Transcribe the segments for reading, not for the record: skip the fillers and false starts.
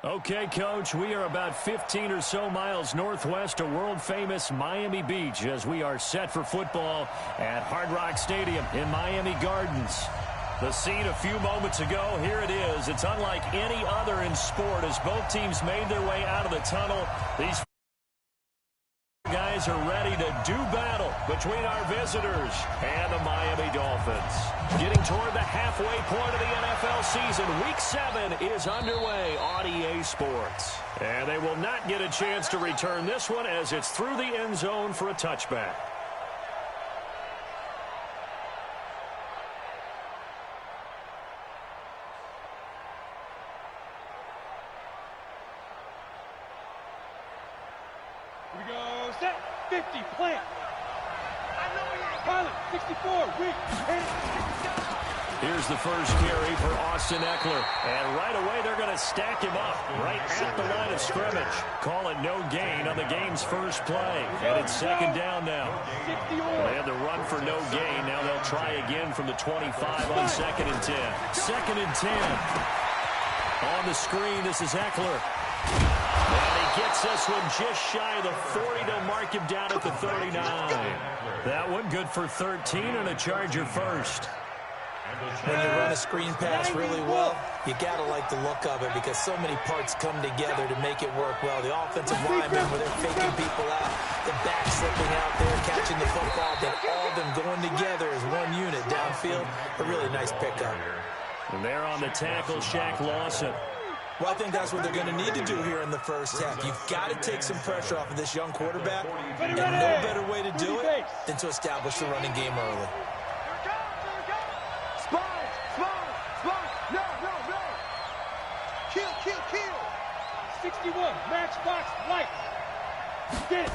Okay, Coach, we are about 15 or so miles northwest of world-famous Miami Beach as we are set for football at Hard Rock Stadium in Miami Gardens. The scene a few moments ago, here it is. It's unlike any other in sport as both teams made their way out of the tunnel. These guys are ready to do battle between our visitors and the Miami Dolphins. Getting toward the halfway point of the NFL season, Week 7 is underway on EA Sports. And they will not get a chance to return this one as it's through the end zone for a touchback. Here we go, set, 50, plant. Pilot, 64, weak, Here's the first carry for Austin Eckler. And right away, they're going to stack him up right at the line of scrimmage. Call it no gain on the game's first play. And it's second down now. They had the run for no gain. Now they'll try again from the 25 on second and 10. Second and 10. On the screen, this is Eckler. And he gets this one just shy of the 40 to mark him down at the 39. That one good for 13 and a Charger first. When you run a screen pass really well, you got to like the look of it because so many parts come together to make it work well. The offensive linemen, where they're faking people out, the back slipping out there, catching the football, then all of them going together as one unit downfield. A really nice pickup. And there on the tackle, Shaq Lawson. Well, I think that's what they're going to need to do here in the first half. You've got to take some pressure off of this young quarterback, and no better way to do it than to establish the running game early. Kill. 61, matchbox, light. Get it.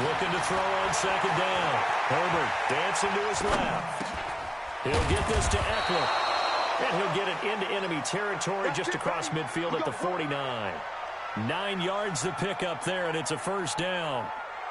Looking to throw on second down. Herbert dancing to his left. He'll get this to Eckler. And he'll get it into enemy territory just across midfield at the 49. 9 yards to pick up there, and it's a first down.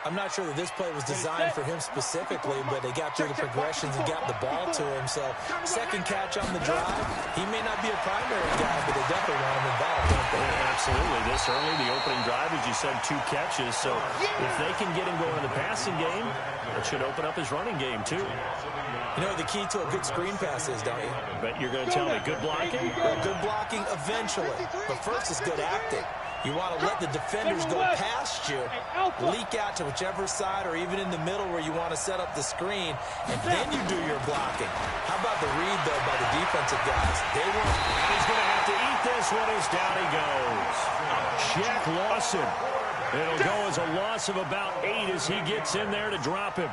I'm not sure that this play was designed for him specifically, but they got through the progressions and got the ball to him. So, second catch on the drive. He may not be a primary guy, but they definitely want him involved. Yeah, absolutely. This early, the opening drive, as you said, 2 catches. So, if they can get him going in the passing game, that should open up his running game, too. You know what the key to a good screen pass is, don't you? But you're going to tell me, good blocking? Well, good blocking eventually. But first is good acting. You want to let the defenders go past you, leak out to whichever side or even in the middle where you want to set up the screen, and then you do your blocking. How about the read, though, by the defensive guys? They won't. He's going to have to eat this one as down he goes. Shaq Lawson. It'll go as a loss of about 8 as he gets in there to drop him.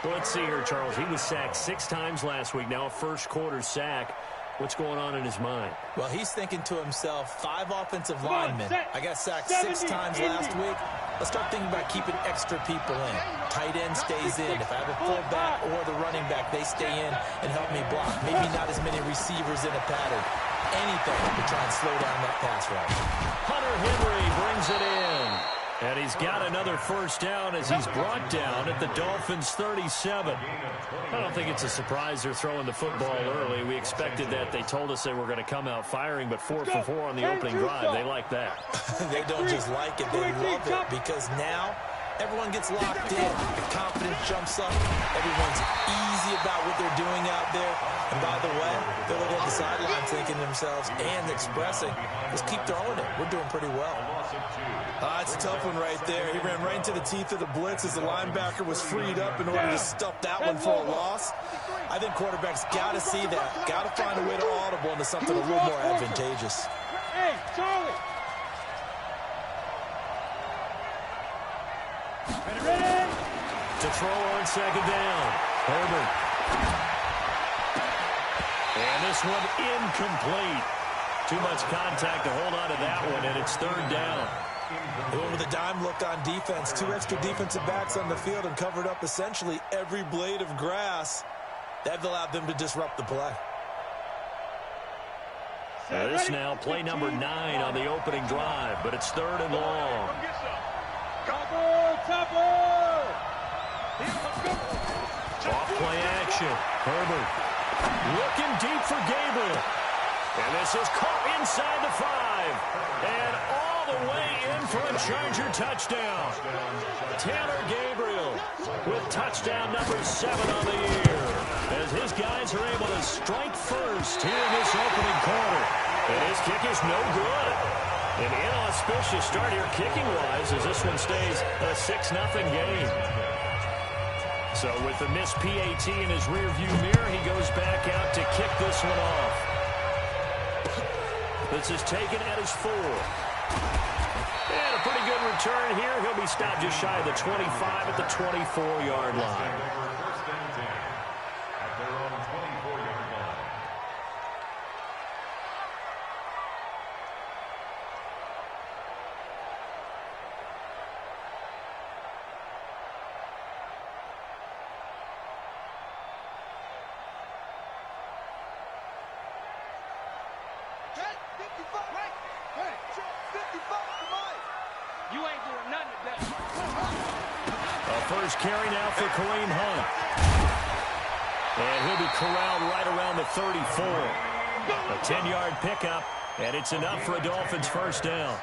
Let's see here, Charles. He was sacked 6 times last week. Now a first quarter sack. What's going on in his mind? Well, he's thinking to himself, 5 offensive linemen. I got sacked 6 times last week. Let's start thinking about keeping extra people in. Tight end stays in. If I have a fullback or the running back, they stay in and help me block. Maybe not as many receivers in a pattern. Anything to try and slow down that pass rush. Hunter Henry brings it in. And he's got another first down as he's brought down at the Dolphins' 37. I don't think it's a surprise they're throwing the football early. We expected that. They told us they were going to come out firing, but 4 for 4 on the opening drive. They like that. They don't just like it, they love it, because now everyone gets locked in. The confidence jumps up. Everyone's easy about what they're doing out there. And by the way, they're looking at the sideline thinking to themselves and expressing, just keep throwing it. We're doing pretty well. It's a tough one right there. He ran right into the teeth of the blitz as the linebacker was freed up in order to stuff that one for a loss. I think quarterbacks got to see that. Got to find a way to audible into something a little more advantageous. Hey, Charlie. Ready? To throw on second down. Herbert. And this one incomplete. Too much contact to hold on to that one, and it's third down. They went with a dime look on defense. 2 extra defensive backs on the field and covered up essentially every blade of grass. That allowed them to disrupt the play. This now play number 9 on the opening drive, but it's 3rd and long. Off play action. Herbert looking deep for Gabriel. And this is caught inside the 5. And all the way in for a Charger touchdown. Taylor Gabriel with touchdown number 7 on the year, as his guys are able to strike first here in this opening quarter. And his kick is no good. An inauspicious start here kicking-wise as this one stays a 6-0 game. So with the missed PAT in his rearview mirror, he goes back out to kick this one off. This is taken at his 4. And a pretty good return here. He'll be stopped just shy of the 25 at the 24-yard line. First carry now for Kareem Hunt. And he'll be corralled right around the 34. A 10-yard pickup, and it's enough for a Dolphins first down.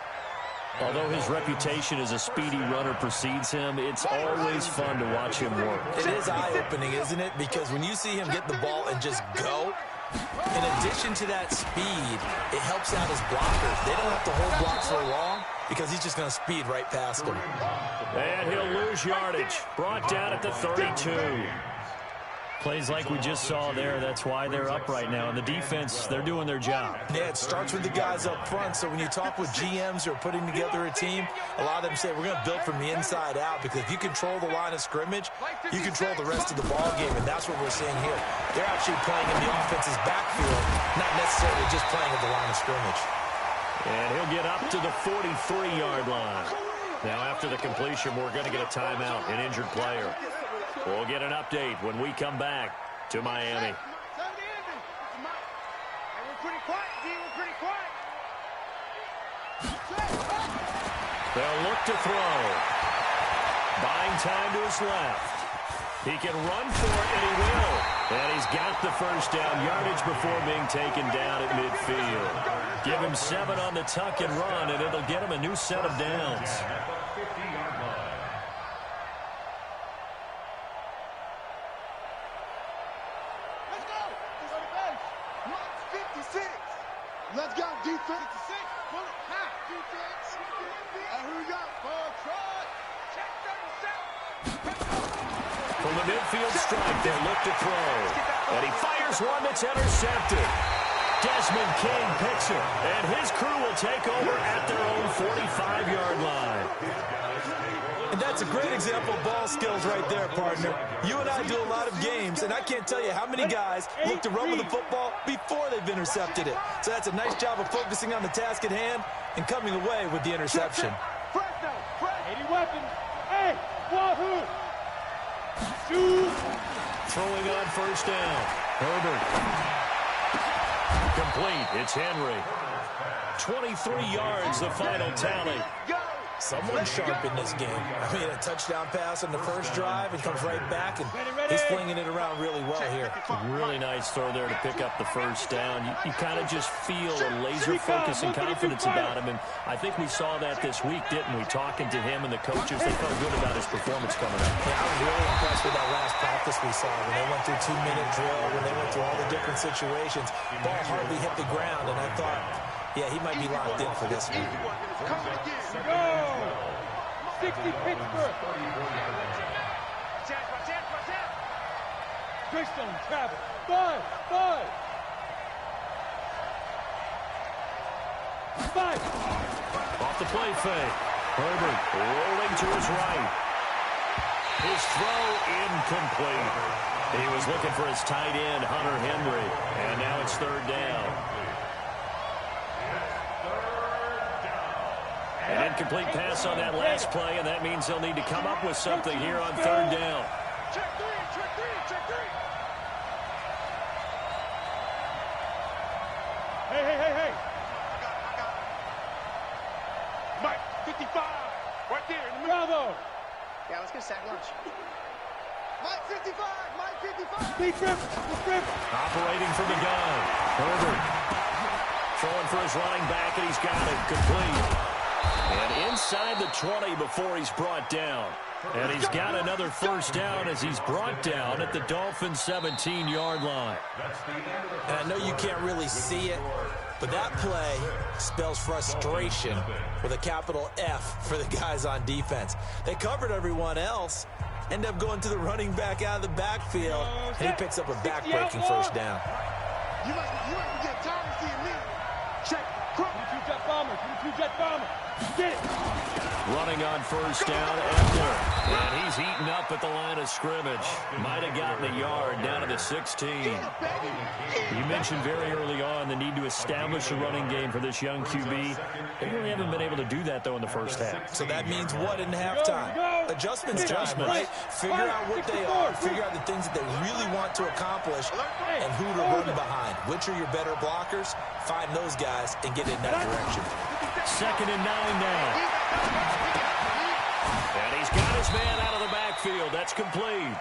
Although his reputation as a speedy runner precedes him, it's always fun to watch him work. It is eye-opening, isn't it? Because when you see him get the ball and just go, in addition to that speed, it helps out his blockers. They don't have to hold blocks for long because he's just going to speed right past them. And he'll lose yardage. Brought down at the 32. Plays like we just saw there. That's why they're up right now. And the defense, they're doing their job. Yeah, it starts with the guys up front. So when you talk with GMs who are putting together a team, a lot of them say we're going to build from the inside out, because if you control the line of scrimmage, you control the rest of the ball game, and that's what we're seeing here. They're actually playing in the offense's backfield, not necessarily just playing at the line of scrimmage. And he'll get up to the 43-yard line. Now, after the completion, we're going to get a timeout, an injured player. We'll get an update when we come back to Miami. They'll look to throw. Buying time to his left. He can run for it, and he will. And he's got the first down yardage before being taken down at midfield. Give him 7 on the tuck and run, and it'll get him a new set of downs. Let's go, defense. Here we go. From the midfield strike, they look to throw. And he fires one that's intercepted. Desmond King picks it, and his crew will take over at their own 45-yard line. And that's a great example of ball skills right there, partner. You and I do a lot of games, and I can't tell you how many guys look to run with the football before they've intercepted it. So that's a nice job of focusing on the task at hand and coming away with the interception. 80 weapons. Hey, wahoo! Throwing on first down. Herbert. Complete. It's Henry. 23 yards, the final tally. Someone's sharp in this game. I mean, a touchdown pass on the first drive, and comes right back, and he's flinging it around really well here. Really nice throw there to pick up the first down. You kind of just feel a laser focus and confidence about him, and I think we saw that this week, didn't we? Talking to him and the coaches, they felt good about his performance coming up. Yeah, I was really impressed with that last practice we saw when they went through 2-minute drill, when they went through all the different situations. Ball hardly hit the ground, and I thought, yeah, he might be locked in for this one. Go! 60 Pittsburgh. Christian travel. 5. Off the play fake. Herbert rolling to his right. His throw incomplete. He was looking for his tight end, Hunter Henry. And now it's 3rd down. An incomplete pass on that last play, and that means they'll need to come up with something here on third down. Check three, check three, check three. Hey. Mike, 55. Right there in the middle. Bravo. Yeah, let's get a sack lunch. Mike 55, Mike 55. Big rip. Operating from the gun. Herbert throwing for his running back, and he's got it complete. And inside the 20 before he's brought down. And he's got another first down as he's brought down at the Dolphins' 17-yard line. And I know you can't really see it, but that play spells frustration with a capital F for the guys on defense. They covered everyone else, end up going to the running back out of the backfield, and he picks up a back-breaking first down. You might be getting tired of seeing me. Check. Two-jet bomber. Get it. Running on first down, Ebner. And he's eaten up at the line of scrimmage. Might have gotten a yard down to the 16. You mentioned very early on the need to establish a running game for this young QB. They really haven't been able to do that, though, in the first half. So that means what in halftime? Adjustments, right? Figure out what they are. Figure out the things that they really want to accomplish and who to run behind. Which are your better blockers? Find those guys and get in that direction. 2nd and 9 now. And he's got his man out of the backfield. That's complete.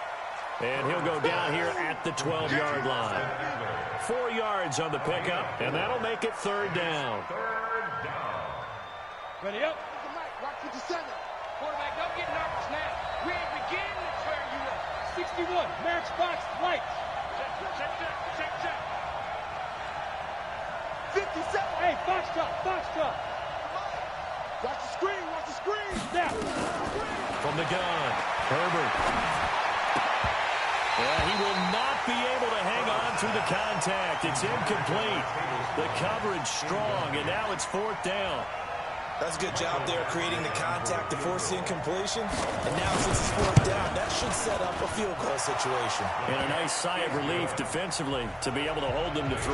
And he'll go down here at the 12-yard line. 4 yards on the pickup, and that'll make it third down. Ready up. Watch 57. Quarterback, don't get nervous now. We ain't beginning to tear you up. 61, Merrick's box, lights. Check. 57. Hey, box top. Watch the screen. Now. From the gun, Herbert. Yeah, he will not be able to hang on through the contact. It's incomplete. The coverage strong, and now it's 4th down. That's a good job there creating the contact to force the incompletion. And now since it's 4th down, that should set up a field goal situation. And a nice sigh of relief defensively to be able to hold them to 3.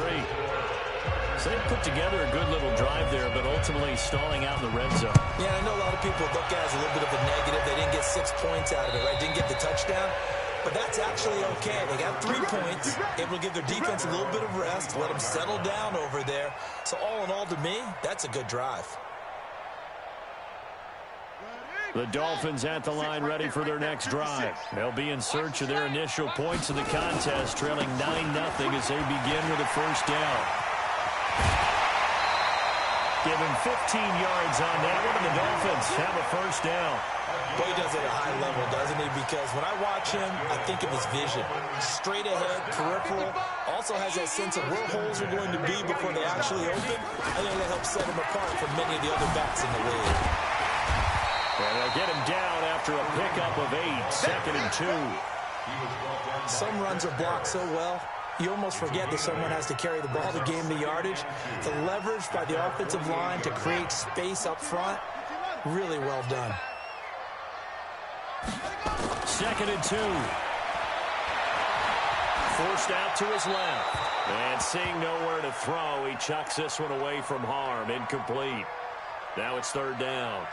So they put together a good little drive there, but ultimately stalling out in the red zone. Yeah, I know a lot of people look at it as a little bit of a negative. They didn't get 6 points out of it, right? Didn't get the touchdown. But that's actually okay. They got 3 points, able to give their defense a little bit of rest, let them settle down over there. So all in all, to me, that's a good drive. The Dolphins at the line ready for their next drive. They'll be in search of their initial points of the contest, trailing 9-0 as they begin with a first down. Give him 15 yards on that one, and the Dolphins have a first down. Boy, he does it at a high level, doesn't he? Because when I watch him, I think of his vision. Straight ahead, peripheral, also has that sense of where holes are going to be before they actually open. I think that helps set him apart from many of the other backs in the league. And they'll get him down after a pickup of 8, 2nd and 2. Some runs are blocked so well, you almost forget that someone has to carry the ball to gain the yardage. The leverage by the offensive line to create space up front, really well done. 2nd and 2. Forced out to his left. And seeing nowhere to throw, he chucks this one away from harm. Incomplete. Now it's 3rd down.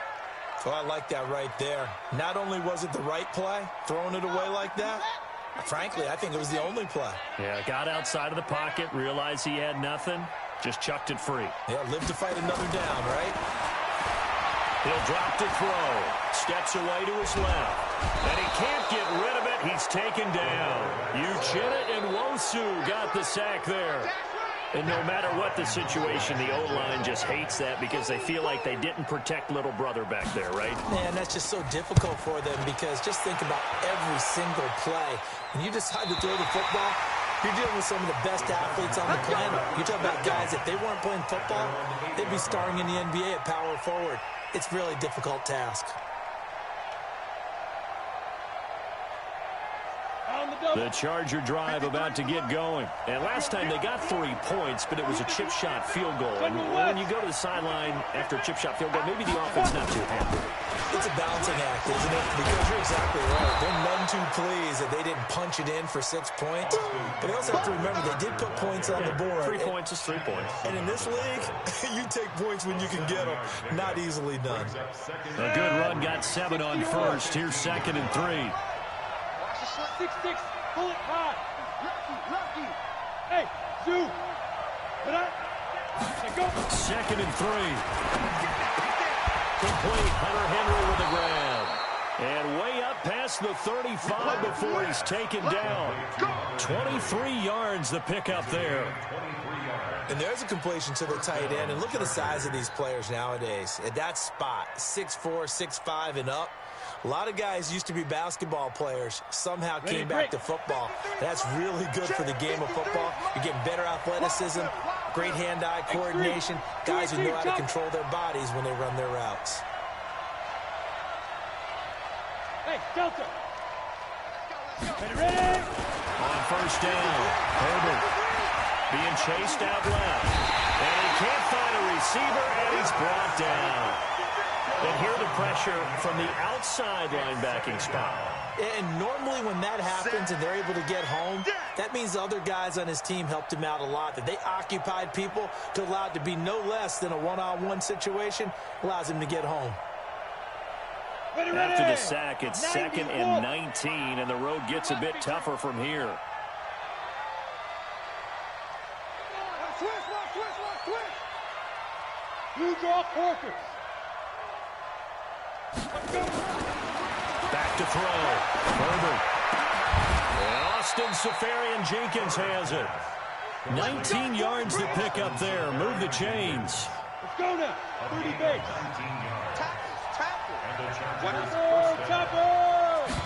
So I like that right there. Not only was it the right play, throwing it away like that, frankly, I think it was the only play. Yeah, got outside of the pocket, realized he had nothing, just chucked it free. Yeah, live to fight another down, right? He'll drop to throw. Steps away to his left. And he can't get rid of it. He's taken down. Uchenna and Wosu got the sack there. And no matter what the situation, the O-line just hates that because they feel like they didn't protect little brother back there, right? Man, that's just so difficult for them because just think about every single play. When you decide to throw the football, you're dealing with some of the best athletes on the planet. You're talking about guys, if they weren't playing football, they'd be starring in the NBA at power forward. It's a really difficult task. On the The Charger drive about to get going. And last time they got 3 points, but it was a chip shot field goal. And when you go to the sideline after a chip shot field goal, maybe the offense not too happy. It's a balancing act, isn't it? Because you're exactly right. They're none too pleased that they didn't punch it in for 6 points. But they also have to remember they did put points on the board. 3 points is 3 points. And in this league, you take points when you can get them. Not easily done. A good run got 7 on first. Here's 2nd and 3. 6-6. Pull it high. Lucky. Hey, Zoo. Put up. Go. 2nd and 3. Complete. Hunter Henry with a grab. And way up past the 35 before he's taken down. 23 yards the pickup there. And there's a completion to the tight end. And look at the size of these players nowadays. At that spot, 6'4", 6'5", and up. A lot of guys used to be basketball players, somehow came back to football. That's really good for the game of football. You're getting better athleticism, great hand-eye coordination, guys who know how to control their bodies when they run their routes. Hey, Delta. Ready? On first down, Herbert being chased out left. And he can't find a receiver, and he's brought down. And here the pressure from the outside linebacking spot. And normally when that happens and they're able to get home, that means the other guys on his team helped him out a lot. That they occupied people to allow it to be no less than a one-on-one situation, allows him to get home. After the sack, it's 2nd and 19, and the road gets a bit tougher from here. Blue draw quarters. Back to throw. Herbert. And Austin Safarian-Jenkins has it. 19 yards to pick up there. Move the chains. Let's go now. 30 base. Chopper.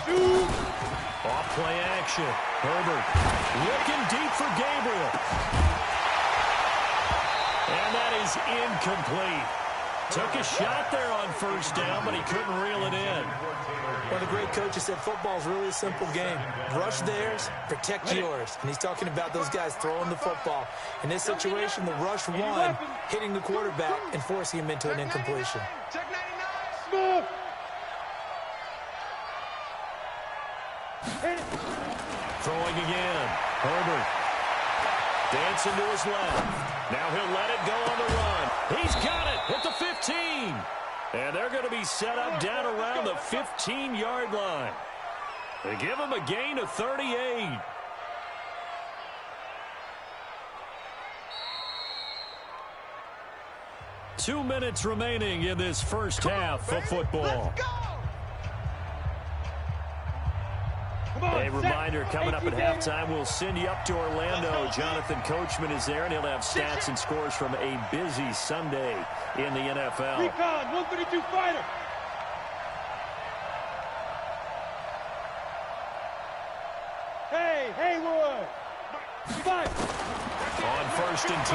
Shoot. Off play action. Herbert looking deep for Gabriel. And that is incomplete. Took a shot there on first down, but he couldn't reel it in. One of the great coaches said football's really a simple game. Rush theirs, protect yours. And he's talking about those guys throwing the football. In this situation, the rush won, hitting the quarterback and forcing him into an incompletion. Smooth. Throwing again. Herbert. Dancing to his left. Now he'll let it go on the run. He's got it at the 15. And they're going to be set up down around the 15-yard line. They give him a gain of 38. Two minutes remaining in this first half of football. A reminder, coming up at halftime, we'll send you up to Orlando. Jonathan Coachman is there, and he'll have stats and scores from a busy Sunday in the NFL. Recon, 132 fighter. Hey, Haywood. Fight. On first and 10,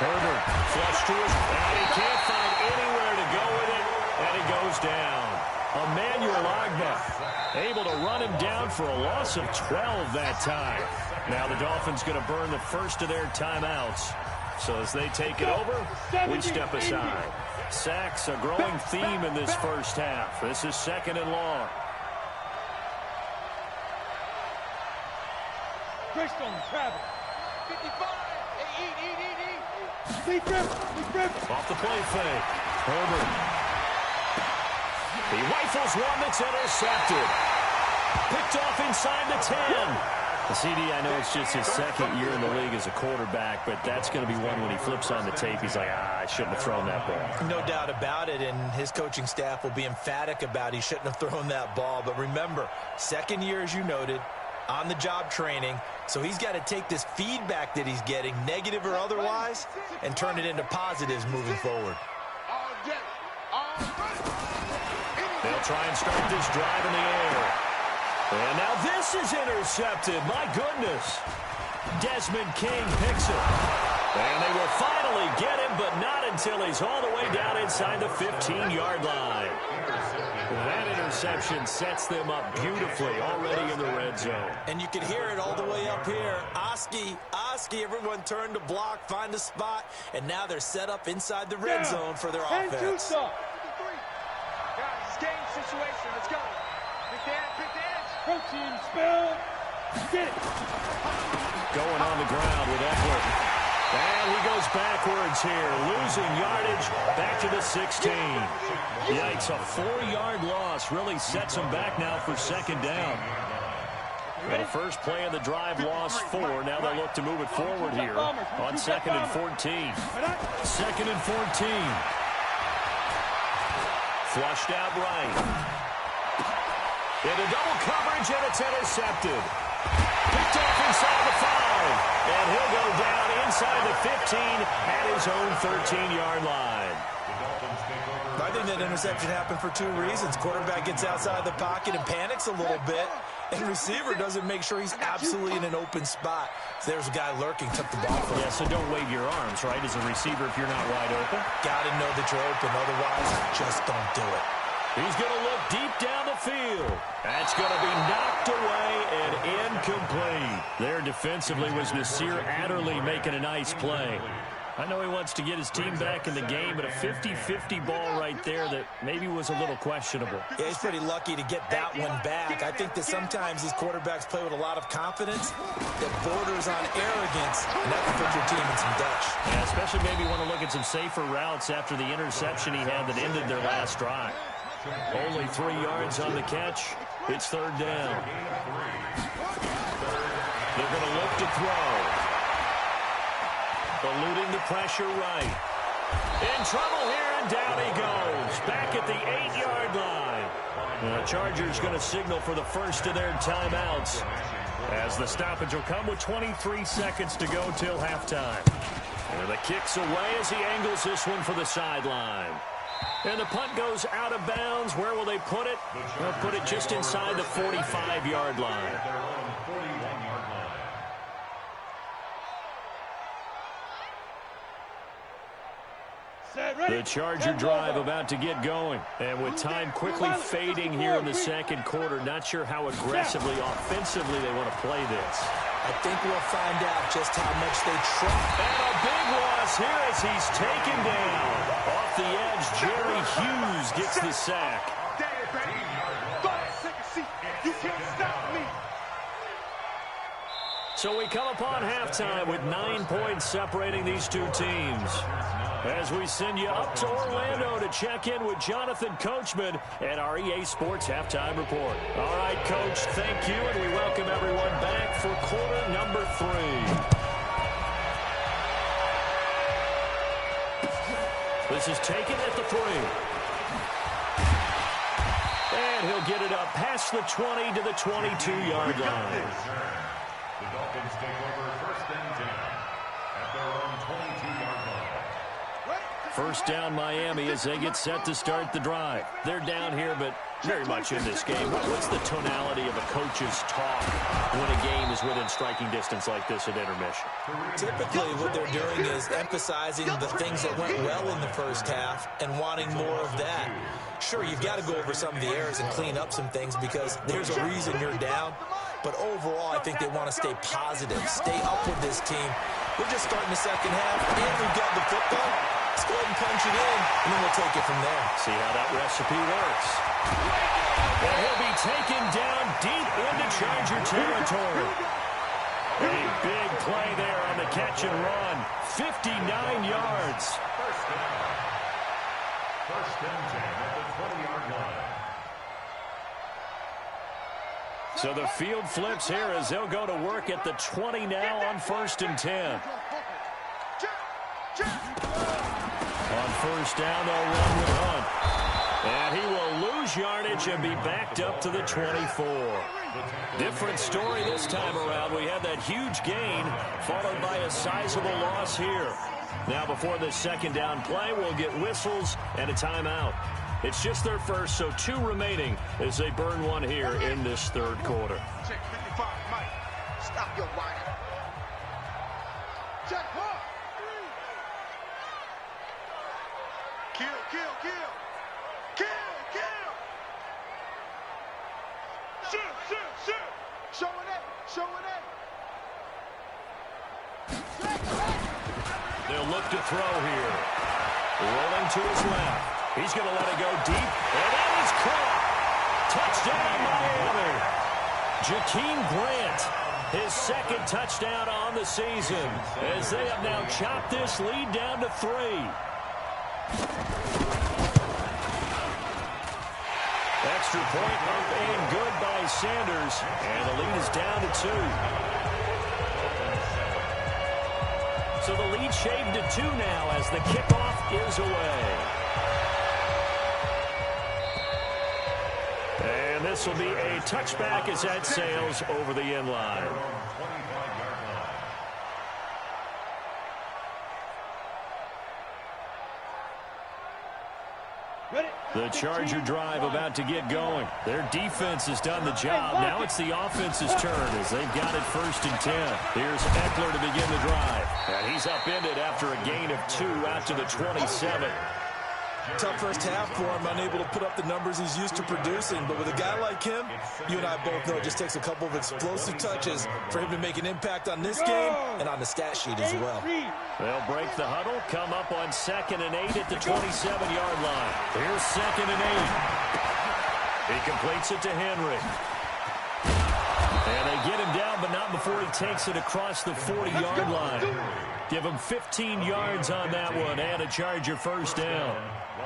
Herbert flush to his, and he can't find anywhere to go with it, and he goes down. Emmanuel Agba able to run him down for a loss of 12 that time. Now the Dolphins going to burn the first of their timeouts. So as they take it over, we step aside. Sacks, a growing theme in this first half. This is 2nd and long. Greystone, Travis. 55. Eat. Off the play fake. Herbert. He rifles one that's intercepted. Picked off inside the 10. The CD, I know it's just his second year in the league as a quarterback, but that's going to be one when he flips on the tape, he's like, I shouldn't have thrown that ball. No doubt about it, and his coaching staff will be emphatic about he shouldn't have thrown that ball. But remember, second year, as you noted, on-the-job training, so he's got to take this feedback that he's getting, negative or otherwise, and turn it into positives moving forward. They'll try and start this drive in the air. And now this is intercepted. My goodness. Desmond King picks it. And they will finally get him, but not until he's all the way down inside the 15-yard line. That interception sets them up beautifully already in the red zone. And you can hear it all the way up here. Oski, everyone turned to block, find a spot, and now they're set up inside the red zone for their offense. Guys, it's game situation. Let's go. Pick the edge. Protein spill. Get it. Going on the ground with Eckler. And he goes backwards here, losing yardage back to the 16. Yikes, a 4-yard loss really sets him back now for second down. Well, the first play of the drive lost 4. Now they'll look to move it forward here on 2nd and 14. 2nd and 14. Flushed out right. Into double coverage, and it's intercepted. Picked off inside the 5. And he'll go down inside the 15 at his own 13-yard line. I think that interception happened for 2 reasons. Quarterback gets outside the pocket and panics a little bit, and receiver doesn't make sure he's absolutely in an open spot. So there's a guy lurking, took the ball from him. Yeah, so don't wave your arms, right, as a receiver if you're not wide open. Got to know that you're open, otherwise just don't do it. He's going to look deep down the field. That's going to be knocked away and incomplete. There defensively was Nasir Adderley making a nice play. I know he wants to get his team back in the game, but a 50-50 ball right there that maybe was a little questionable. Yeah, he's pretty lucky to get that one back. I think that sometimes these quarterbacks play with a lot of confidence that borders on arrogance, and that can put your team in some Dutch. Yeah, especially maybe want to look at some safer routes after the interception he had that ended their last drive. Only 3 yards on the catch. It's 3rd down. They're going to look to throw. Eluding the pressure right. In trouble here, and down he goes. Back at the 8-yard line. The Chargers going to signal for the first of their timeouts, as the stoppage will come with 23 seconds to go till halftime. And the kick's away as he angles this one for the sideline. And the punt goes out of bounds. Where will they put it? They'll put it just inside the 45-yard line. The Charger drive about to get going. And with time quickly fading here in the second quarter, not sure how aggressively, offensively they want to play this. I think we'll find out just how much they try. And a big loss here as he's taken down. Off the edge, Jerry Hughes gets the sack. You can't stop me. So we come upon halftime with 9 points separating these two teams. As we send you up to Orlando to check in with Jonathan Coachman and our EA Sports Halftime Report. All right, Coach, thank you, and we welcome everyone back for quarter number 3. This is taken at the 3. And he'll get it up past the 20 to the 22-yard line. The Dolphins take over 1st and 10 at their own 22-yard line. First down Miami as they get set to start the drive. They're down here, but very much in this game. What's the tonality of a coach's talk when a game is within striking distance like this at intermission? Typically what they're doing is emphasizing the things that went well in the first half and wanting more of that. Sure, you've got to go over some of the errors and clean up some things because there's a reason you're down. But overall, I think they want to stay positive, stay up with this team. We're just starting the second half, and we've got the football. Let's go ahead and punch it in, and then we'll take it from there. See how that recipe works. And he'll be taken down deep into Charger territory. A big play there on the catch and run. 59 yards. First and 10 at the 20-yard line. So the field flips here as they'll go to work at the 20 now on 1st and 10. On 1st down, they'll run with Hunt. And he will lose yardage and be backed up to the 24. Different story this time around. We had that huge gain followed by a sizable loss here. Now before the second down play, we'll get whistles and a timeout. It's just their first, so 2 remaining as they burn one here in this third quarter. Check 55, Mike. Stop your whining. Check 1. Kill, kill, kill. Kill, kill. Showing it. Showing it. They'll look to throw here. Rolling to his left. He's going to let it go deep. And that is caught. Touchdown, Miami. Jakeem Grant, his second touchdown on the season, as they have now chopped this lead down to 3. Extra point up and good by Sanders, and the lead is down to 2. So the lead shaved to 2 now as the kickoff is away. And this will be a touchback as that sails over the end line. The Charger drive about to get going. Their defense has done the job. Now it's the offense's turn as they've got it 1st and 10. Here's Eckler to begin the drive. And he's upended after a gain of 2 out to the 27. Tough first half for him, unable to put up the numbers he's used to producing. But with a guy like him, you and I both know it just takes a couple of explosive touches for him to make an impact on this game and on the stat sheet as well. They'll break the huddle, come up on 2nd and 8 at the 27-yard line. Here's 2nd and 8. He completes it to Henry. And they get him down, but not before he takes it across the 40-yard line. Give him 15 yards on that one and a Charger first down.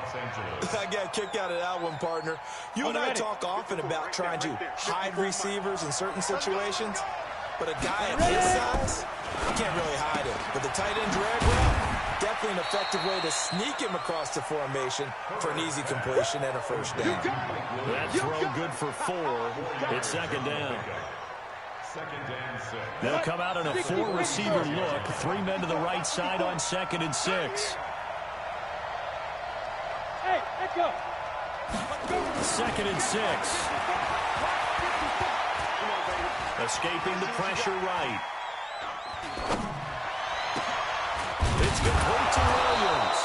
I got a kick out of that one, partner. You and I talk often about trying to hide receivers in certain situations, but a guy at his size, you can't really hide him. But the tight end drag route, definitely an effective way to sneak him across the formation for an easy completion and a first down. That throw good for 4. It's 2nd down. They'll come out in a 4-receiver look. 3 men to the right side on 2nd and 6. Hey, let's go. 2nd and 6. Escaping the pressure right. It's complete to Williams.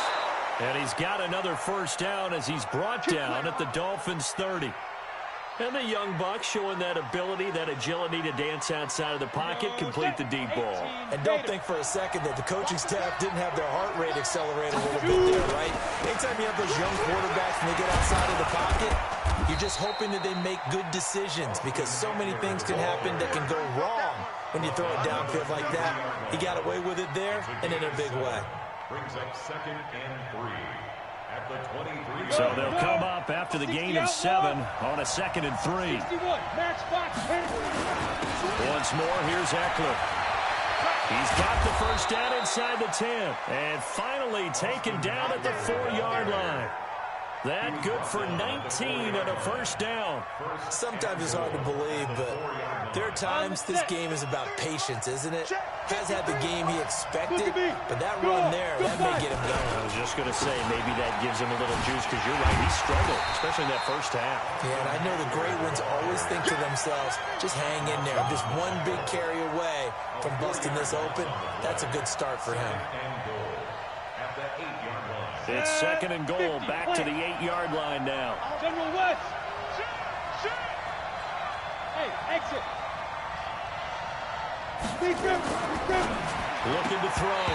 And he's got another first down as he's brought down at the Dolphins' 30. And the young buck showing that ability, that agility to dance outside of the pocket, complete the deep ball. And don't think for a second that the coaching staff didn't have their heart rate accelerate a little bit there, right? Anytime you have those young quarterbacks and they get outside of the pocket, you're just hoping that they make good decisions because so many things can happen that can go wrong when you throw it downfield like that. He got away with it there and in a big way. Brings up 2nd and 3. So they'll come up after the gain of 7 on a 2nd and 3. Once more, here's Eckler. He's got the first down inside the 10. And finally taken down at the 4-yard line. That good for 19 and a first down. Sometimes it's hard to believe, but there are times this game is about patience, isn't it? Has had the game he expected, but that run there, that may get him going. I was just going to say, maybe that gives him a little juice because you're right, he struggled, especially in that first half. Yeah, and I know the great ones always think to themselves, just hang in there. I'm just one big carry away from busting this open. That's a good start for him. It's 2nd and goal, back to the 8-yard line now. General West. Hey, exit. Looking to throw.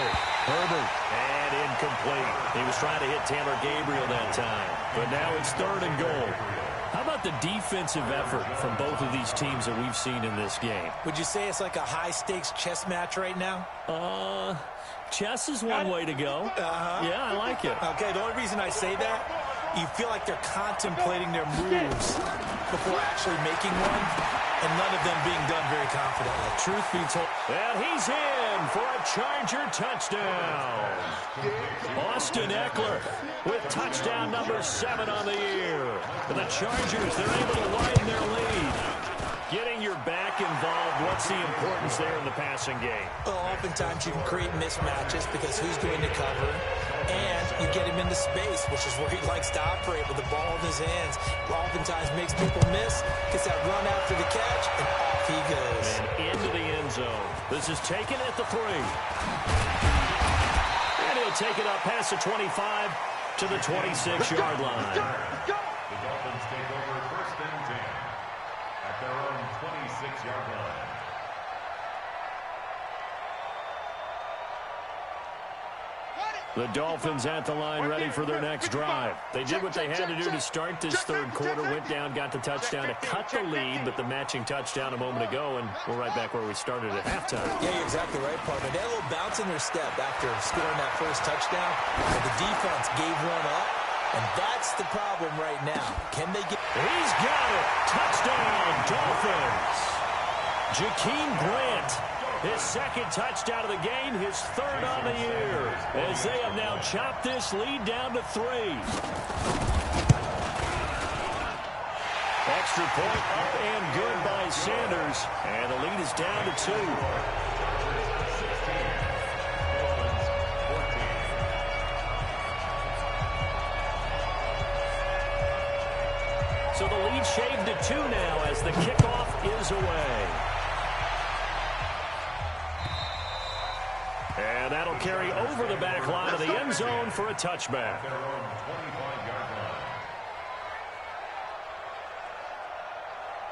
Herbert. And incomplete. He was trying to hit Taylor Gabriel that time. But now it's 3rd and goal. How about the defensive effort from both of these teams that we've seen in this game? Would you say it's like a high-stakes chess match right now? Chess is one way to go. Yeah, I like it. Okay, the only reason I say that, you feel like they're contemplating their moves before actually making one, and none of them being done very confidently. Truth be told. And he's in for a Charger touchdown. Austin Eckler with touchdown number 7 on the year. For the Chargers, they're able to widen their lead. Getting your back involved, what's the importance there in the passing game? Well, oftentimes you can create mismatches because who's going to cover, and you get him into space, which is where he likes to operate with the ball in his hands. Oftentimes makes people miss, gets that run after the catch, and off he goes. And into the end zone. This is taken at the 3. And he'll take it up past the 25 to the 26-yard line. The Dolphins take over 1st and 10. at their own 26-yard line. The Dolphins at the line, ready for their next drive. They did what they had to do to start this third quarter, went down, got the touchdown to cut the lead, but the matching touchdown a moment ago, and we're right back where we started at halftime. Yeah, you're exactly right, partner. They had a little bounce in their step after scoring that first touchdown, but the defense gave one up, and that's the problem right now. Can they get... He's got it! Touchdown, Dolphins! Jakeem Grant, his second touchdown of the game, his third on the year, as they have now chopped this lead down to 3. Extra point up and good by Sanders, and the lead is down to 2. So the lead shaved to 2 now as the kickoff is away. And that'll carry over the back line of the end zone for a touchback.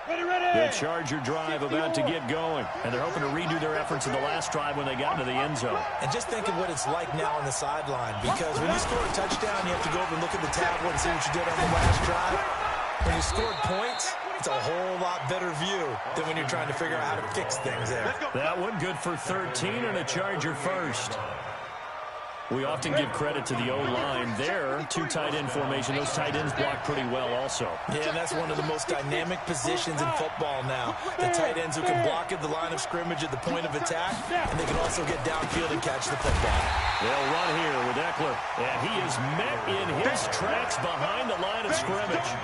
The Charger drive about to get going, and they're hoping to redo their efforts in the last drive when they got into the end zone. And just think of what it's like now on the sideline, because when you score a touchdown, you have to go over and look at the tablet and see what you did on the last drive. When you scored points, it's a whole lot better view than when you're trying to figure out how to fix things there. That one good for 13 and a Charger first. We often give credit to the O-line there. 2 tight end formation. Those tight ends block pretty well also. Yeah, that's one of the most dynamic positions in football now. The tight ends who can block at the line of scrimmage at the point of attack, and they can also get downfield and catch the football. They'll run here with Eckler, and he is met in his tracks behind the line of scrimmage.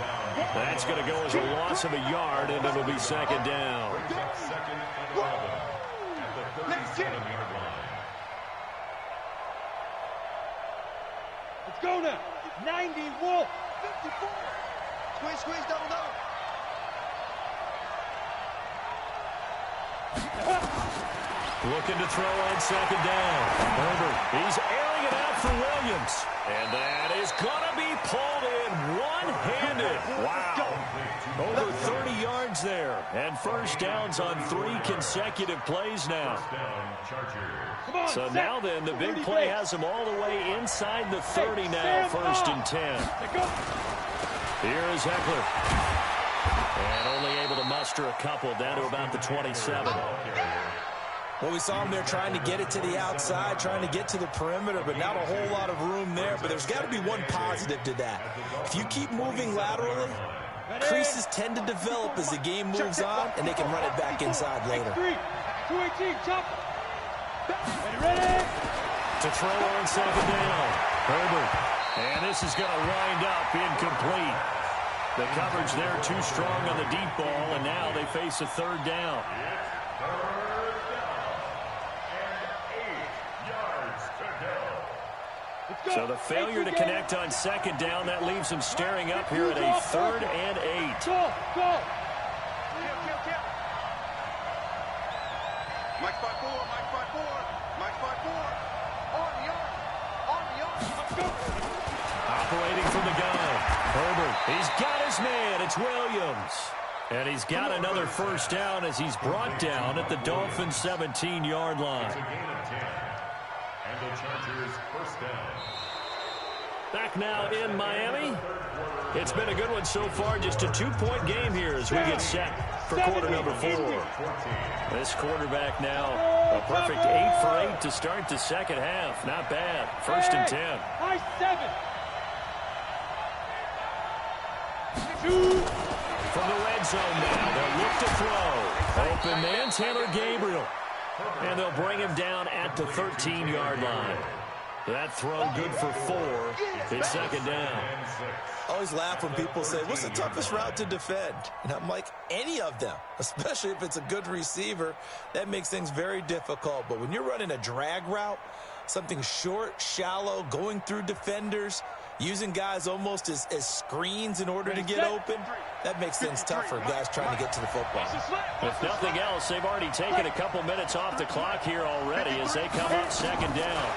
That's going to go as a loss of a yard, and it'll be second down. Second and 11 at the 37-yard line. Let's go now. 90 Wolf. 54. Squeeze, squeeze, double, double. Looking to throw on second down. Herbert, he's airing it out for Williams. And that is going to be pulled in one-handed. Wow. Over 30 yards there. And first downs on 3 consecutive plays now. So now then, the big play has them all the way inside the 30 now, first and 10. Here is Eckler. And only able to muster a couple down to about the 27. Well, we saw him there trying to get it to the outside, trying to get to the perimeter, but not a whole lot of room there. But there's got to be one positive to that. If you keep moving laterally, creases tend to develop as the game moves on, and they can run it back inside later. 218, chop. Ready? To throw on second down. Herbert. And this is going to wind up incomplete. The coverage there too strong on the deep ball, and now they face a third down. So the failure to connect on second down, that leaves them staring up here at a 3rd and 8. Go, go. Mike 5-4, Mike 5-4, Mike 5-4. On the arm, on the arm. Let's go. Operating from the gun. Herbert, he's got his man. It's Williams. And he's got another first down as he's brought down at the Dolphins' 17-yard line. It's a gain of 10. And the Chargers first down. Back now in Miami. It's been a good one so far. Just a 2-point game here as we get set for quarter number 4. This quarterback now a perfect 8 for 8 to start the second half. Not bad. First and 10. High 7. 2. From the red zone now, they'll look to throw. Open man, Taylor Gabriel. And they'll bring him down at the 13-yard line. That throw good for 4. It's second down. I always laugh when people say, what's the toughest route to defend? And I'm like, any of them, especially if it's a good receiver. That makes things very difficult. But when you're running a drag route, something short, shallow, going through defenders, using guys almost as screens in order to get open, that makes things tough for guys trying to get to the football. If nothing else, they've already taken a couple minutes off the clock here already as they come up second down.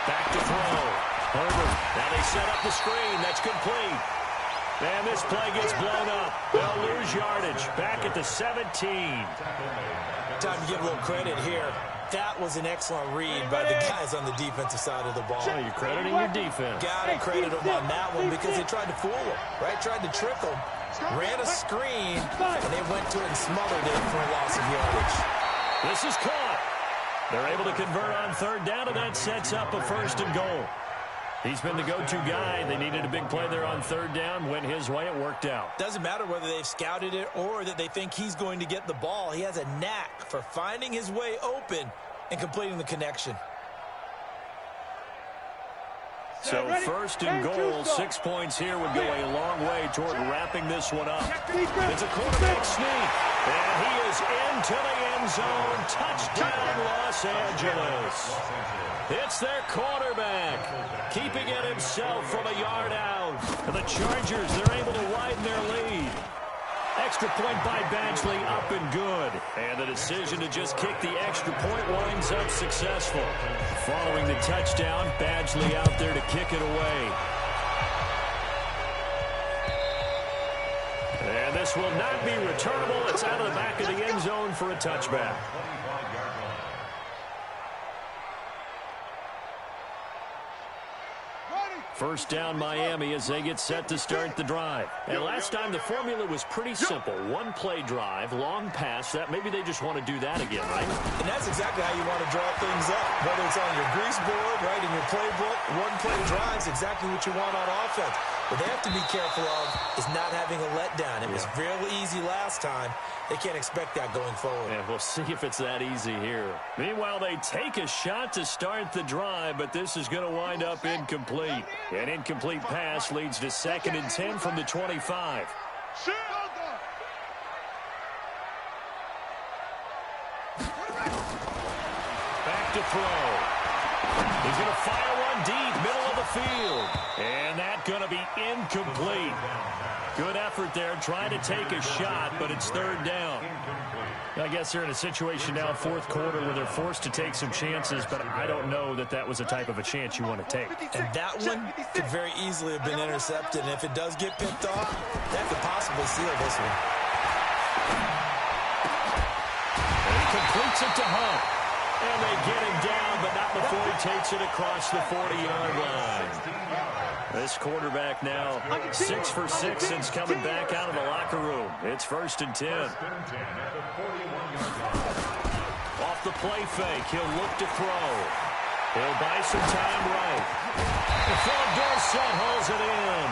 Back to throw. Herbert. Now they set up the screen. That's complete. And this play gets blown up. They'll lose yardage. Back at the 17. Time to give a little credit here. That was an excellent read by the guys on the defensive side of the ball. Oh, you're crediting your defense. Got to credit them on that one because they tried to fool them, right? Tried to trick them. Ran a screen, and they went to it and smothered it for a loss of yardage. This is caught. They're able to convert on third down, and that sets up a 1st and goal. He's been the go-to guy. They needed a big play there on third down. Went his way. It worked out. Doesn't matter whether they've scouted it or that they think he's going to get the ball. He has a knack for finding his way open and completing the connection. So 1st and goal, 6 points here would go a long way toward wrapping this one up. It's a quarterback sneak, and he is into the end zone. Touchdown, Los Angeles. It's their quarterback, keeping it himself from a yard out. And the Chargers, they're able to widen their lead. Extra point by Badgley, up and good. And the decision to just kick the extra point winds up successful. Following the touchdown, Badgley out there to kick it away. And this will not be returnable. It's out of the back of the end zone for a touchback. First down, Miami, as they get set to start the drive. And last time, the formula was pretty simple. One play drive, long pass. That maybe they just want to do that again, right? And that's exactly how you want to draw things up. Whether it's on your grease board, right, in your playbook, one play drive is exactly what you want on offense. What they have to be careful of is not having a letdown. It was real easy last time. They can't expect that going forward. Yeah, we'll see if it's that easy here. Meanwhile, they take a shot to start the drive, but this is going to wind up incomplete. An incomplete pass leads to 2nd and 10 from the 25. Back to throw. He's going to fire one deep, middle of the field. And that's going to be incomplete. Good effort there, trying to take a shot, but it's 3rd down. I guess they're in a situation now, 4th quarter, where they're forced to take some chances, but I don't know that that was a type of a chance you want to take. And that one could very easily have been intercepted, and if it does get picked off, that could possibly seal this one. And he completes it to Hunt. And they get him down, but not before he takes it across the 40-yard line. This quarterback now 6 for 6 since coming back out of the locker room. It's 1st and 10. Off the play fake, he'll look to throw. He'll buy some time right. Philip Dorsett hauls it in.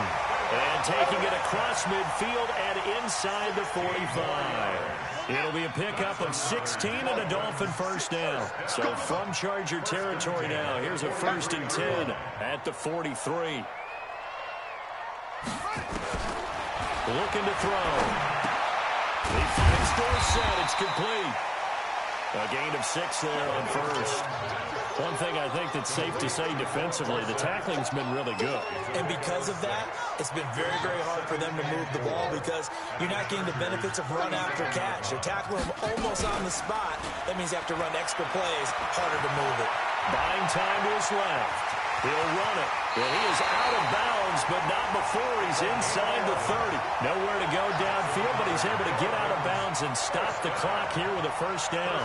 And taking it across midfield and inside the 45. It'll be a pickup of 16 and a Dolphin 1st down. So from Charger territory now, here's a 1st and 10 at the 43. Looking to throw. He finds Dorsett. It's complete. A gain of 6 there on 1st. One thing I think that's safe to say defensively, the tackling's been really good. And because of that, it's been very, very hard for them to move the ball because you're not getting the benefits of run after catch. They're tackling them almost on the spot. That means you have to run extra plays, harder to move it. Buying time to his left. He'll run it. And he is out of bounds, but not before he's inside the 30. Nowhere to go downfield, but he's able to get out of bounds and stop the clock here with a 1st down.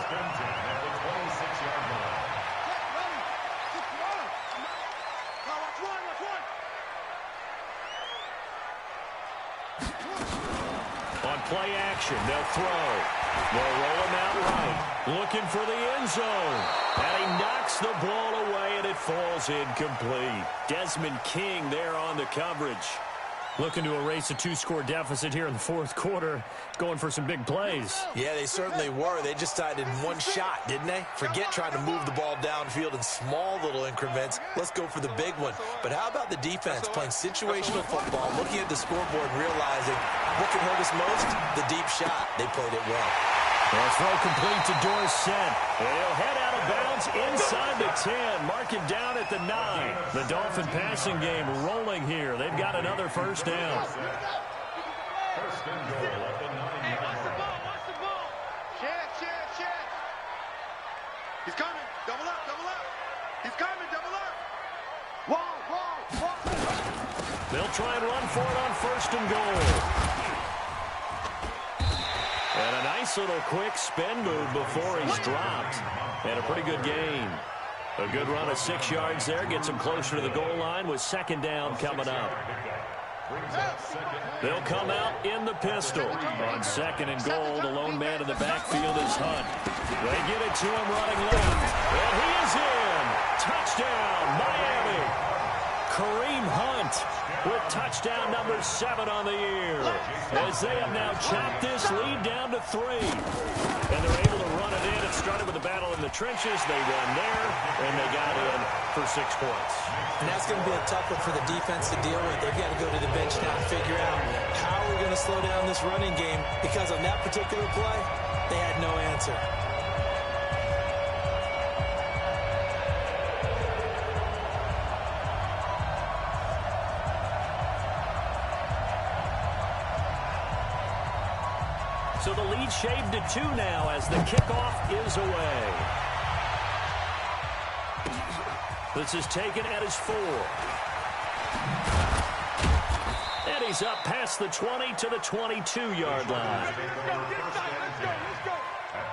On play action, they'll throw. They'll roll him out right. Looking for the end zone. And he knocks the ball away, and it falls incomplete. Desmond King there on the coverage. Looking to erase a 2-score deficit here in the 4th quarter. Going for some big plays. Yeah, they certainly were. They just decided in one shot, didn't they? Forget trying to move the ball downfield in small little increments. Let's go for the big one. But how about the defense playing situational football, looking at the scoreboard, realizing what can hurt us most? The deep shot. They played it well. And throw complete to Dorsett. And he'll head out of bounds inside the 10. Mark him down at the 9. The Dolphin passing game rolling here. They've got another 1st down. First and goal at the 9-yard line. Chance. He's coming. Double up. He's coming. Double up. Whoa. They'll try and run for it on 1st and goal. And a nice little quick spin move before he's dropped. And a pretty good gain. A good run of 6 yards there. Gets him closer to the goal line with 2nd down coming up. They'll come out in the pistol. On 2nd and goal, the lone man in the backfield is Hunt. They get it to him running left. And he is in. Touchdown, Miami. Kareem Hunt with touchdown number 7 on the year. As they have now chopped this lead down to 3. And they're able to run it in. It started with a battle in the trenches. They won there, and they got in for 6 points. And that's going to be a tough one for the defense to deal with. They've got to go to the bench now and figure out how we're going to slow down this running game, because on that particular play, they had no answer. So the lead shaved to 2 now as the kickoff is away. This is taken at his 4. And he's up past the 20 to the 22-yard line. At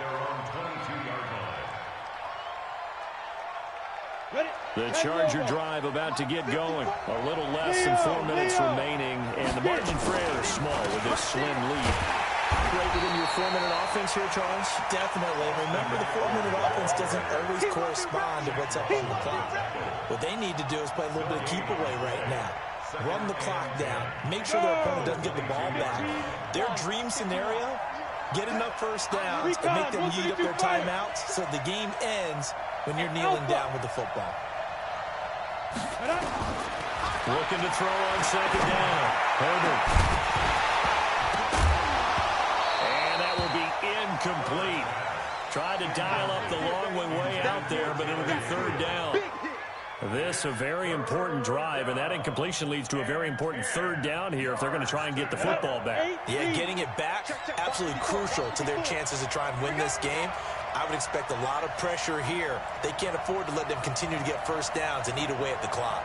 their own 22-yard line. The Charger drive about to get going. A little less than 4 minutes remaining, and the margin for error is small with this slim lead. Right within your 4-minute offense here, Charles? Definitely. Remember, the 4-minute offense doesn't always correspond to what's up on the clock. What they need to do is play a little bit of keep away right now. Run the clock down. Make sure their opponent doesn't get the ball back. Their dream scenario, get enough 1st downs and make them eat up their timeouts so the game ends when you're kneeling down with the football. Looking to throw on 2nd down. Herbert. Incomplete. Tried to dial up the long way out there, but it'll be 3rd down. This a very important drive, and that incompletion leads to a very important 3rd down here if they're going to try and get the football back. Yeah, getting it back, absolutely crucial to their chances to try and win this game. I would expect a lot of pressure here. They can't afford to let them continue to get 1st downs and eat away at the clock.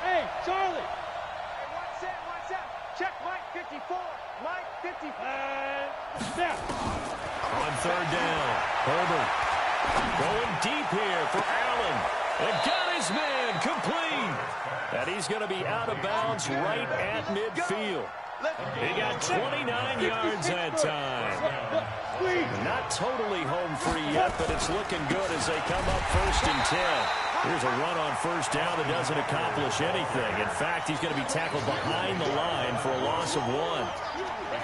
Hey, Charlie. Hey, one set. Check Mike 54. Mike 54. Step. On 3rd down, Herbert going deep here for Allen. And got his man complete. And he's going to be out of bounds right at midfield. He got 29 yards that time. Not totally home free yet, but it's looking good as they come up 1st and 10. Here's a run on 1st down that doesn't accomplish anything. In fact, he's going to be tackled behind the line for a loss of 1.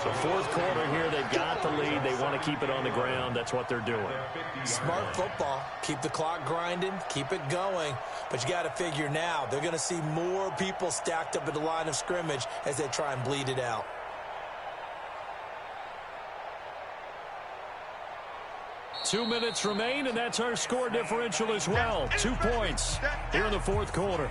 So 4th quarter here, they've got the lead. They want to keep it on the ground. That's what they're doing. Smart football. Keep the clock grinding. Keep it going. But you got to figure now, they're going to see more people stacked up at the line of scrimmage as they try and bleed it out. Two minutes remain, and that's our score differential as well. 2 points here in the 4th quarter.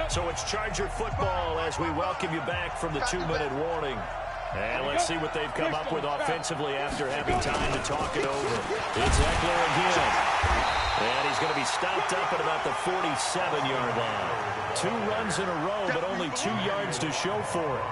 So it's Charger football as we welcome you back from the 2-minute warning. And let's see what they've come up with offensively after having time to talk it over. It's Eckler again. And he's going to be stopped up at about the 47-yard line. 2 runs in a row, but only 2 yards to show for it.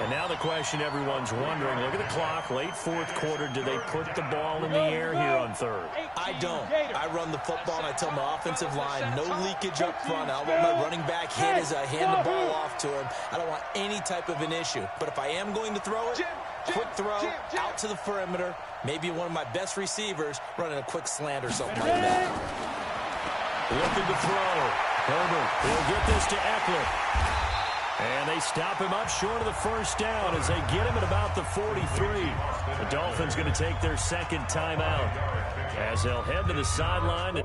And now the question everyone's wondering, look at the clock, late 4th quarter, do they put the ball in the air here on 3rd? I don't. I run the football, and I tell my offensive line, no leakage up front. I don't want my running back hit as I hand the ball off to him. I don't want any type of an issue. But if I am going to throw it, quick throw, out to the perimeter, maybe one of my best receivers running a quick slant or something like that. Looking to throw. Herbert will get this to Eckler. And they stop him up short of the 1st down as they get him at about the 43. The Dolphins going to take their 2nd timeout as they'll head to the sideline.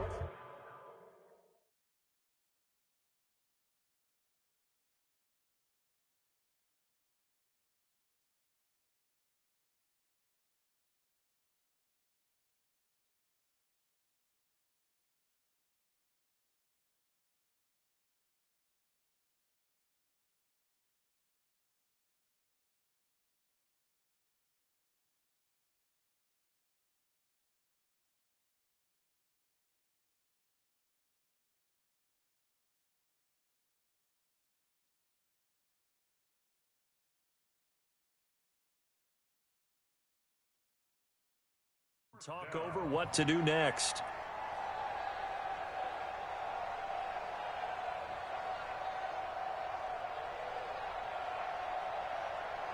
Talk over what to do next.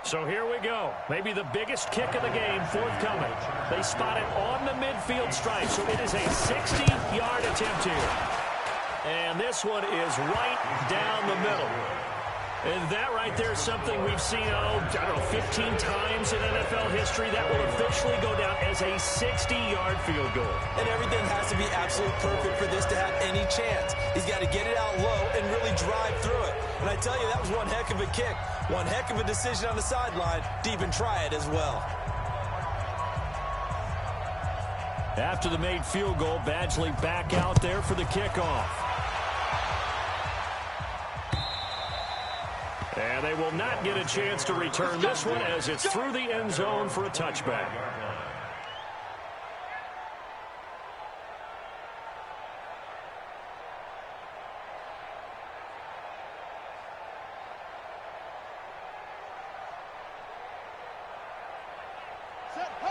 So here we go. Maybe the biggest kick of the game forthcoming. They spot it on the midfield stripe, so it is a 60-yard attempt here. And this one is right down the middle. And that right there is something we've seen, I don't know, 15 times in NFL history. That will officially go down as a 60-yard field goal. And everything has to be absolutely perfect for this to have any chance. He's got to get it out low and really drive through it. And I tell you, that was one heck of a kick. One heck of a decision on the sideline to even try it as well. After the made field goal, Badgley back out there for the kickoff. And they will not get a chance to return this one as it's through the end zone for a touchback.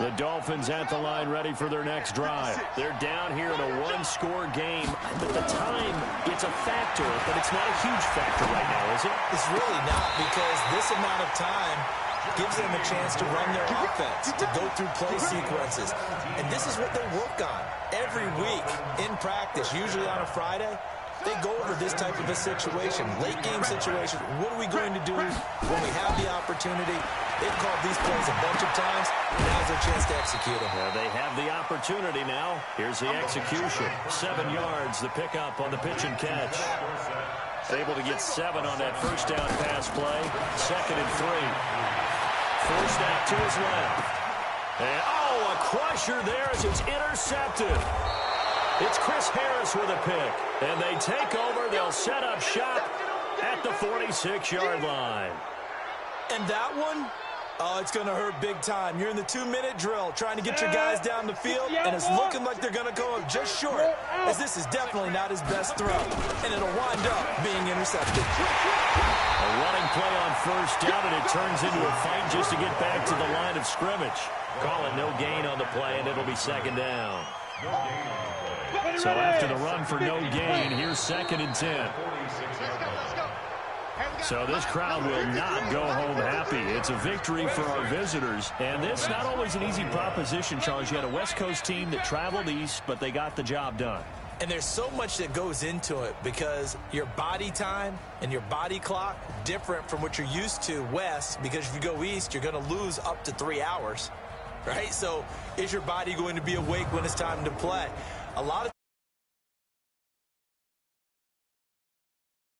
The Dolphins at the line ready for their next drive. They're down here in a one-score game. At the time, it's a factor, but it's not a huge factor right now, is it? It's really not, because this amount of time gives them a chance to run their offense, to go through play sequences. And this is what they work on every week in practice, usually on a Friday. They go over this type of a situation, late game situation. What are we going to do when we have the opportunity? They've called these plays a bunch of times. Now's their chance to execute them. They have the opportunity now. Here's the execution. 7 yards, the pickup on the pitch and catch. Able to get 7 on that first down pass play. 2nd and 3. First snap to his left. And, a crusher there as it's intercepted. It's Chris Harris with a pick. And they take over. They'll set up shop at the 46-yard line. And that one, it's going to hurt big time. You're in the 2-minute drill trying to get your guys down the field, and it's looking like they're going to go up just short, as this is definitely not his best throw. And it'll wind up being intercepted. A running play on first down, and it turns into a fight just to get back to the line of scrimmage. Call it no gain on the play, and it'll be 2nd down. So after the run for no gain, here's 2nd and 10. So this crowd will not go home happy. It's a victory for our visitors. And this not always an easy proposition, Charles. You had a West Coast team that traveled east, but they got the job done. And there's so much that goes into it, because your body time and your body clock different from what you're used to west, because if you go east, you're going to lose up to 3 hours, right? So is your body going to be awake when it's time to play? A lot of